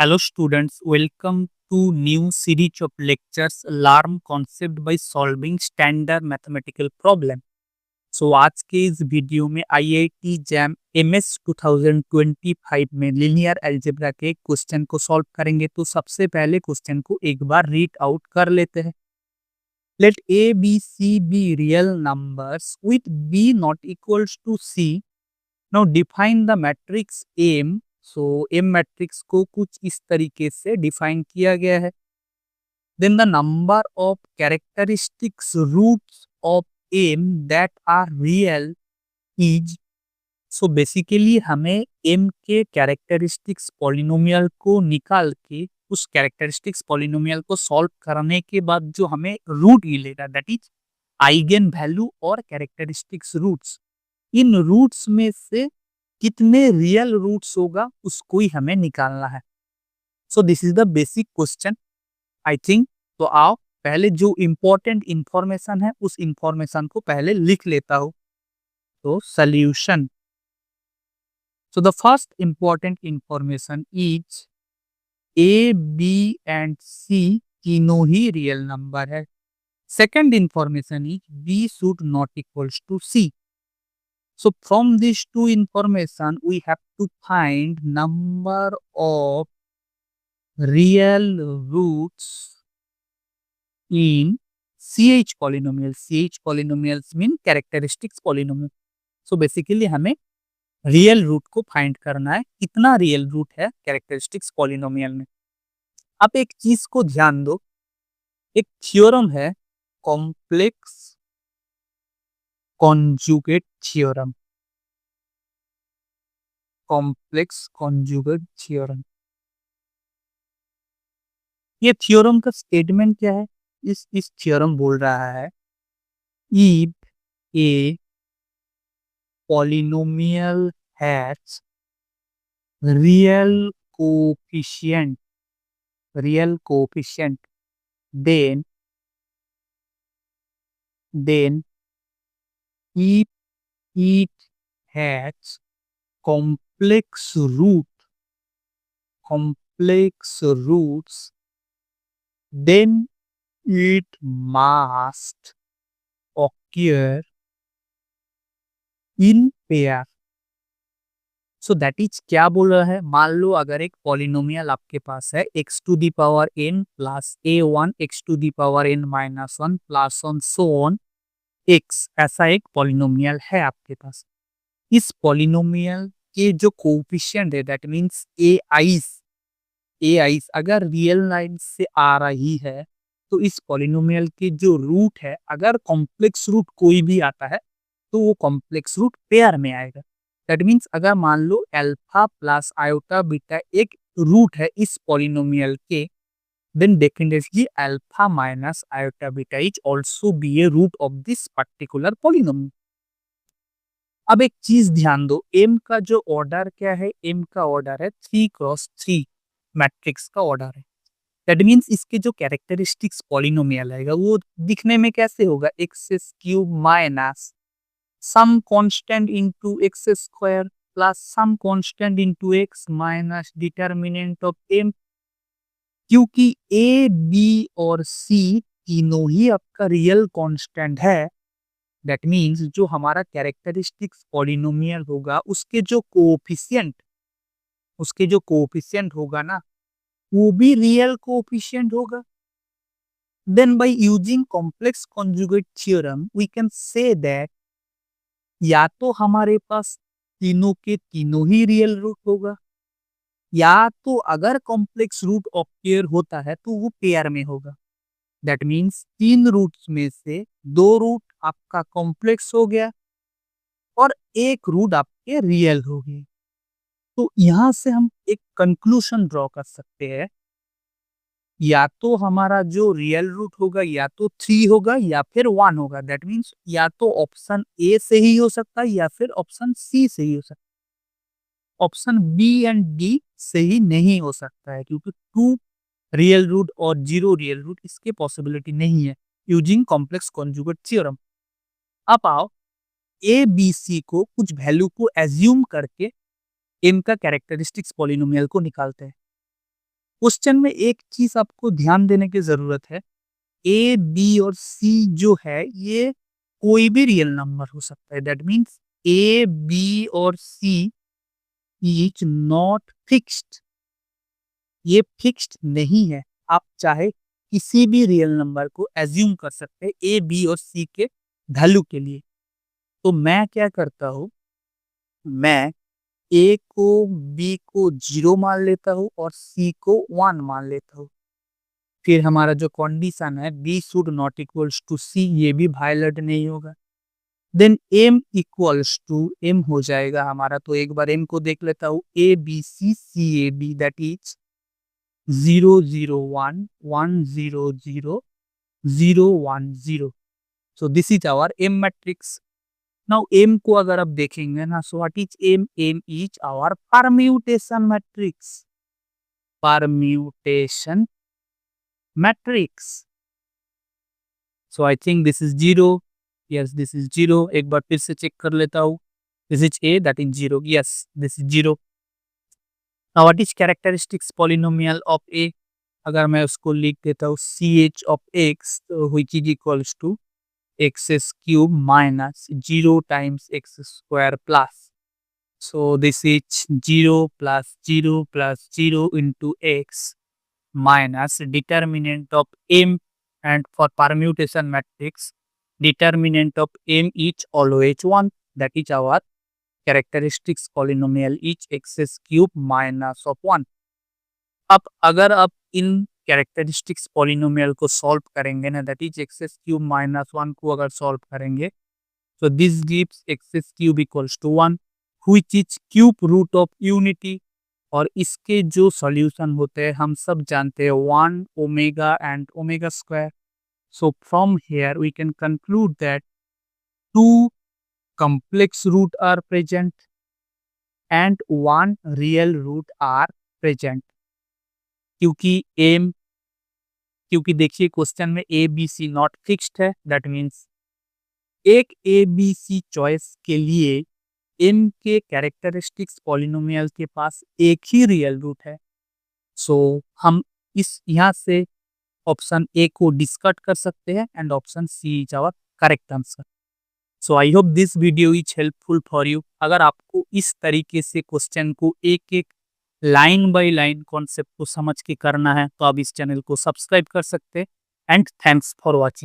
Hello students, welcome to new series of lectures Alarm Concept by Solving Standard Mathematical Problem. So आज के इस video में IIT jam MS 2025 में linear algebra के question को solve करेंगे। तो सबसे पहले क्वेश्चन को एक बार रीड आउट कर लेते हैं। Let A, B, C be real numbers with B not equals to C. Now define the matrix M. So M matrix को कुछ इस तरीके से डिफाइन किया गया है। Then the number of characteristics roots of M that are real is. So basically हमें M के कैरेक्टरिस्टिक्स पॉलिनोमियल को निकाल के उस कैरेक्टरिस्टिक्स पॉलिनोमियल को सॉल्व करने के बाद जो हमें रूट मिलेगा दैट इज आइगन वैल्यू और कैरेक्टरिस्टिक्स रूट्स। इन रूट्स में से कितने रियल रूट्स होगा उसको ही हमें निकालना है। सो this is the basic question I think. तो आओ पहले जो इंपॉर्टेंट इंफॉर्मेशन है उस इंफॉर्मेशन को पहले लिख लेता हूं। तो solution. So the first important information is A B and C तीनों ही रियल नंबर है। Second information is B should not equals to C. So from these two information, we have to find number of real roots in CH polynomial. CH polynomials mean characteristics polynomial. So basically हमें real root को find करना है, कितना real root है characteristics polynomial में। अब एक चीज को ध्यान दो, एक थ्योरम है complex conjugate theorem. Complex conjugate theorem, ये थ्योरम का स्टेटमेंट क्या है? इस थ्योरम बोल रहा है if a polynomial has real coefficient then if it has complex roots then it must occur in pair. So that is क्या बोल रहा है? मान लो अगर एक पॉलिनोमियल आपके पास है x to the power n plus a1 x to the power n minus 1 plus on so on x, ऐसा एक पॉलिनोमियल है आपके पास। इस पॉलिनोमियल के जो कोएफिशिएंट है दैट मींस a अगर रियल लाइन से आ रही है तो इस पॉलिनोमियल के जो रूट है अगर कॉम्प्लेक्स रूट कोई भी आता है तो वो कॉम्प्लेक्स रूट पेयर में आएगा। दैट मीन्स अगर मान लो अल्फा प्लस आयोटा बीटा एक रूट है इस पॉलिनोमियल के, then definitely alpha minus iota beta is also be a root of this particular polynomial. अब एक चीज ध्यान दो, एम का जो ऑर्डर क्या है? एम का ऑर्डर है 3x3 मैट्रिक्स का ऑर्डर है। दैट मीन्स इसके जो कैरेक्टरिस्टिक्स पॉलिनोमियल आएगा वो दिखने में कैसे होगा? X cube minus some constant into x square plus some constant into x minus determinant of m। क्योंकि a, b और c तीनों ही आपका रियल कांस्टेंट है, दैट मीन्स जो हमारा कैरेक्टरिस्टिक्स पॉलिनोमियल होगा उसके जो कोएफिशिएंट होगा ना वो भी रियल कोएफिशिएंट होगा। Then by using complex conjugate theorem we can say that या तो हमारे पास तीनों के तीनों ही रियल रूट होगा या तो अगर कॉम्प्लेक्स रूट ऑक्यूर होता है तो वो पेयर में होगा। दैट मीन्स 3 रूट्स में से 2 रूट आपका कॉम्प्लेक्स हो गया और एक रूट आपके रियल हो गए। तो यहां से हम एक कंक्लूजन ड्रॉ कर सकते हैं, या तो हमारा जो रियल रूट होगा या तो 3 होगा या फिर 1 होगा। दैट मीन्स या तो ऑप्शन ए से ही हो सकता है या फिर ऑप्शन सी से ही हो सकता है। ऑप्शन बी एंड डी से ही नहीं हो सकता है क्योंकि 2 रियल रूट और 0 रियल रूट इसके पॉसिबिलिटी नहीं है यूजिंग कॉम्प्लेक्स कॉन्जुगेट थ्योरम। अब आओ ए बी सी को कुछ वैल्यू को एज्यूम करके इनका कैरेक्टरिस्टिक्स पॉलिनोमियल को निकालते हैं। क्वेश्चन में एक चीज आपको ध्यान देने की जरूरत है, ए बी और सी जो है ये कोई भी रियल नंबर हो सकता है। दैट मीन्स ए बी और सी इज नॉट फिक्स्ड, ये फिक्स्ड नहीं है। आप चाहे किसी भी रियल नंबर को एज्यूम कर सकते हैं ए बी और सी के वैल्यू के लिए। तो मैं क्या करता हूँ, मैं ए को बी को 0 मान लेता हूँ और सी को 1 मान लेता हूँ। फिर हमारा जो कंडीशन है B should not equals to C, ये भी वायलेट नहीं होगा। Then M equals to M हो जाएगा हमारा। तो एक बार एम को देख लेता हूँ, A B C A B that is 0 0 1 1 0 0 0 1 0। So this is our M matrix. Now M को अगर आप देखेंगे ना, so what is M, M is our permutation matrix, permutation matrix. So I think this is 0, yes this is 0। एक बार फिर से check कर लेता हूँ, this is A that is 0, yes this is 0। Now what is characteristics polynomial of A, अगर मैं उसको लिख देता हूँ C H of X which is equals to X cube minus 0 times X square plus, so this is 0 plus 0 plus 0 into x minus determinant of m, and for permutation matrix determinant of m is always 1, that is our characteristics polynomial is x cube minus of 1। अब अगर आप इन characteristics polynomial को solve करेंगे ना, that is X cube minus 1 को अगर solve करेंगे तो this gives X cube equals to 1 which is cube root of unity. और इसके जो सॉल्यूशन होते हैं हम सब जानते हैं 1 omega and omega square. So from here we can conclude that two complex root are present and one real root are present। क्योंकि देखिए क्वेश्चन में A B C not fixed है, दैट मीन्स एक ए बी सी चॉइस के लिए M के characteristics polynomial के पास एक ही रियल रूट है। सो हम इस यहाँ से ऑप्शन ए को डिस्कट कर सकते हैं and option C is our correct answer. So I hope this video is helpful for you. अगर आपको इस तरीके से क्वेश्चन को एक एक लाइन बाय लाइन कॉन्सेप्ट को समझ के करना है तो आप इस चैनल को सब्सक्राइब कर सकते हैं। And thanks for watching.